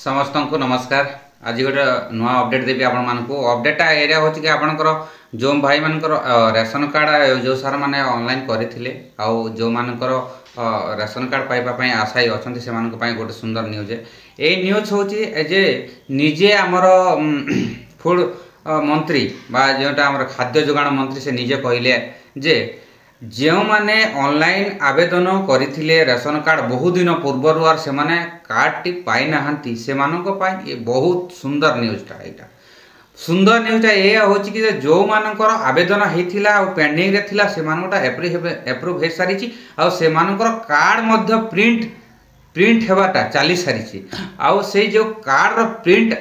समस्त को नमस्कार। आज गोटे नुआ अपडेट देवी आपण मानक अपडेटा एरिया हो कि आपंकर जो भाई मानकर रेशन कार्ड जो सार मैंने ऑनलाइन करते आउ जो मानकर रेशन कार्ड पाइबापी आशायी अच्छा से गोटे सुंदर न्यूज ये न्यूज हूँ जे निजे आमर फूड मंत्री जोटा आम खाद्य जोगाण मंत्री से निजे कहले जे जो माने ऑनलाइन आवेदन करथिले रेशन कार्ड बहुत दिन पूर्वर और से माने कार्ड टी पाई नाहंती से मानको पाई ये बहुत सुंदर न्यूज़टा एटा सुंदर न्यूज़टा ये होची कि जो मानकर आवेदन हेथिला और पेंडिंग रे थिला से मानोटा एप्रूव हे सारिची और से मानकर कार्ड मध्य प्रिंट हेबाटा चली सारिची और से जो कार्ड रो प्रिंट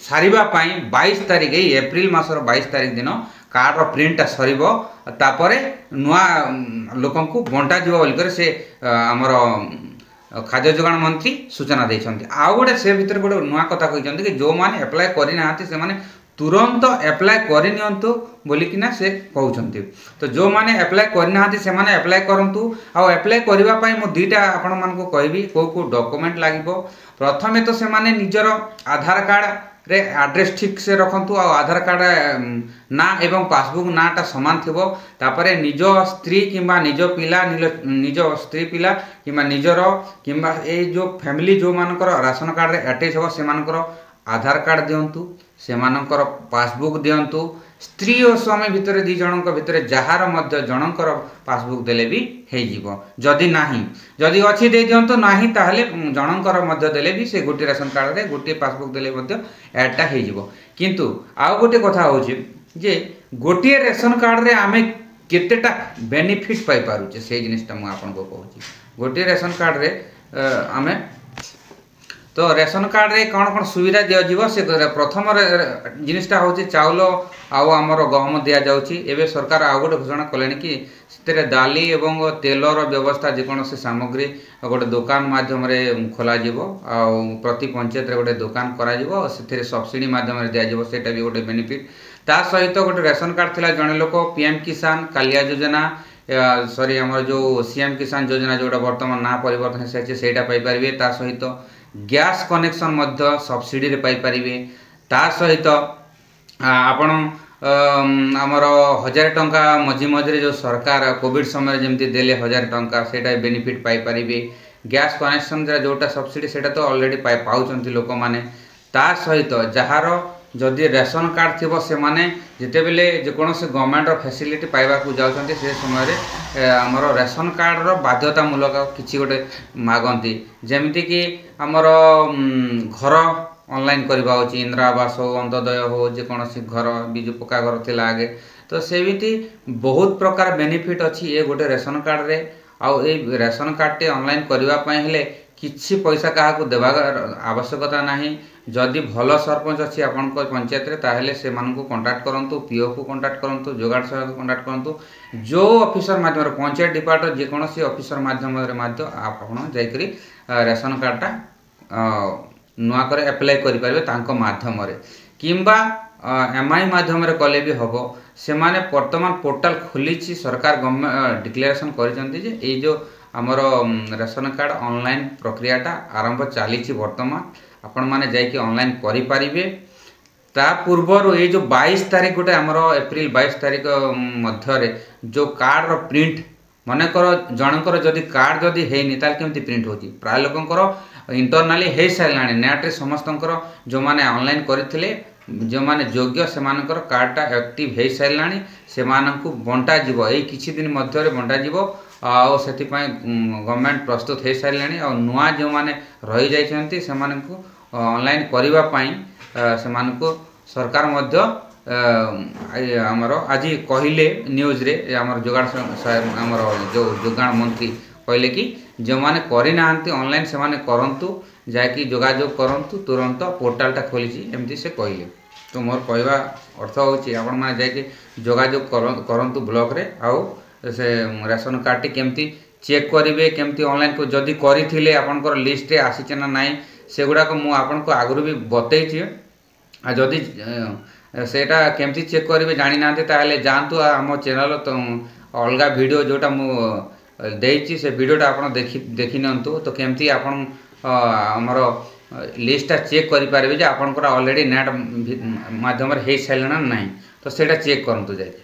सारिबा पाई 22 तारिख एप्रिल मासर 22 तारिख दिन कार्ड रो प्रिंटा सरीबो तापरे नुआ लोकन को बंटा जीव बोलिकर से आमर खाद्य जोगाण मंत्री सूचना देइछन्ति। आ गोटे से भीतर गोटे नुआ कथा कहिछन्ति कि जो माने अप्लाई करि नाहंती से माने तुरंत अप्लाई करि नियंतु बोलिकिना से कहउछन्ति। तो जो माने अप्लाई करि नाहंती से माने अप्लाई करंतु। आ अप्लाई करिबा पई मो दुईटा आपण मानको कहबी को डॉक्यूमेंट लागिबो। प्रथमे तो से माने निजर आधार कार्ड रे एड्रेस ठीक से रखंतु आ आधार कार्ड ना एवं पासबुक नाटा सामान थिबो। तापरे निज स्त्री किंबा निज पिला निज स्त्री पिला किंबा निजर किंबा ए जो फैमिली जो मानकर राशन कार्ड रे अटैच हो से मानकर आधार कार्ड दियंतु से मानकर पासबुक दियंतु। स्त्री और स्वामी भितर दी जनक भितर जहार मध्य जनकर पासबुक देले भी हे जीवो। जदि नाही जदि अछि दे दियंतु नाही ताहले जनकर मध्य देले भी से गोटे रेशन कार्ड रे गोटे पासबुक देले मध्य ऐडटा हे जीवो। किंतु आ गोटे कथा होची जे गोटे रेशन कार्ड रे आमे केतेटा बेनिफिट पाई पारुचे से जिनिसटा मु आपन को कहूची। गोटे रेशन कार्ड रे आमे तो रेशन कार्ड रे कौन कौन सुविधा दिया जीव से प्रथम जिनिसटा होची चाउल आउ आमर गहम दिया जाउची। एबे सरकार आ गोटे घोषणा कलेनी कि सेते दाली एवं तेलर व्यवस्था जेकोसी सामग्री गोटे दुकान माध्यम रे खोला जीवो आ प्रति पंचायत रे गोटे दुकान करा जीवो सेते सब्सिडी माध्यम रे दिया जीवो। सेटा भी गोटे बेनिफिट। ता सहित गोटे रेशन कार्ड थिला जने लोक पीएम किसान कालिया योजना सॉरी आमर जो सीएम किसान योजना जोटा वर्तमान ना परिवर्तन से सेटा पाई परिबे। ता सहित गैस कनेक्शन मध्य सब्सिडी रे पाई परिबे। ता सहित आपण आमर 1000 टंका मझी मझे जो सरकार कोविड समय जमती देले 1000 टंका सेटा बेनिफिट पाई परिबे। गैस कनेक्शन जोटा सब्सिडी सेटा तो ऑलरेडी पाउचंती लोक माने। ता सहित जहार जदि रेशन कार्ड थी से माने जिते बेले जेकोसी गवर्नमेंट फैसिलिटी पाइबा को जाउछन्ती से समय रे हमर रेशन कार्ड रो बाध्यतामूलक किछि गोटे मागंती जेमिति कि हमर घर ऑनलाइन करबा होची इंदिरा आवास हो अंत्योदय हो जेकोसी घर बिजु पक्का घर थिला आगे तो सेमिति बहुत प्रकार बेनिफिट अछि ए गोटे रेशन कार्ड रे। आ ए रेशन कार्ड टे ऑनलाइन करबा पय हेले किछि पैसा काहा को देबा आवश्यकता नाही। जदि भल सरपंच अच्छी आपण पंचायत रे ताहेले से मानकु कांटेक्ट करंतु पीओ को कांटेक्ट करंतु जोगाड़ सहायक को कांटेक्ट करंतु जो ऑफिसर माध्यम पंचायत डिपार्टमेंट जेकोसी ऑफिसर माध्यम रे माध्य आपण जाईकरी रेशन कार्डटा नुआ करे अप्लाई करि परबे तांको माध्यम रे किंबा एमआई माध्यम रे कले भी हबो। से माने वर्तमान पोर्टल खोलिछि सरकार गवर्नमेंट डिक्लेरेशन करिसंती जे ए जो हमर रेशन कार्ड ऑनलाइन प्रक्रियाटा आरंभ चली वर्तमान आपण माने जाइए ऑनलाइन करि पारिबे। ता पूर्वर ये जो 22 तारिख गोटे आमर एप्रिल 22 तारिख मध्य रे जो कार्ड रो प्रिंट मने कर जनकर जदि कार्ड जदि हेनी ताल केमती प्रिंट होची प्राय लोकंकर इंटरनली हे सारलाणी नेट रे समस्तंकर जो माने ऑनलाइन करथिले जो माने योग्य से मानकर कार्डटा एक्टिव हे सारलाणी से मानकु बंटा जीवो ए किछि दिन मध्य रे बंटा जीवो। आ सेति पय गवर्नमेंट प्रस्तुत हे सारलाणी आ नुआ जो माने रहि जाइछन्ती से मानकु ऑनलाइन करिबा पई से मानकु सरकार मध्य हमर आज कहिले न्यूज रे हमर जोगाड़ हमर जो जोगाण मंत्री कहले कि जो माने करि नाहंती ऑनलाइन से माने करंतु जाकी जोगाजोग करंतु तुरंत पोर्टलटा खोलिछि एमती से कहले। तो मोर कहवा अर्थ होछि आपण माने जाकी जोगाजोग करंतु ब्लॉक रे आउ से रेशन कार्ड केमती चेक करेंगे केमती ऑनलाइन को जदि करिथिले आपनकर लिस्ट रे आसीचे ना नाही सेगुडा को मु आपन को आगुरु भी बतैछि। आ जदि सेटा केमती चेक करेंगे जानि नांते ताले जानतु आम चैनल तो अलगा वीडियो जोटा मु देइछि से वीडियोटा आपन देखि नियंतु। तो केमती आपन हमर लिस्टा चेक करेंगे जे आपंकर अलरेडी नेट मध्यम हो सारे ना ना तो सेटा चेक करूँ जाए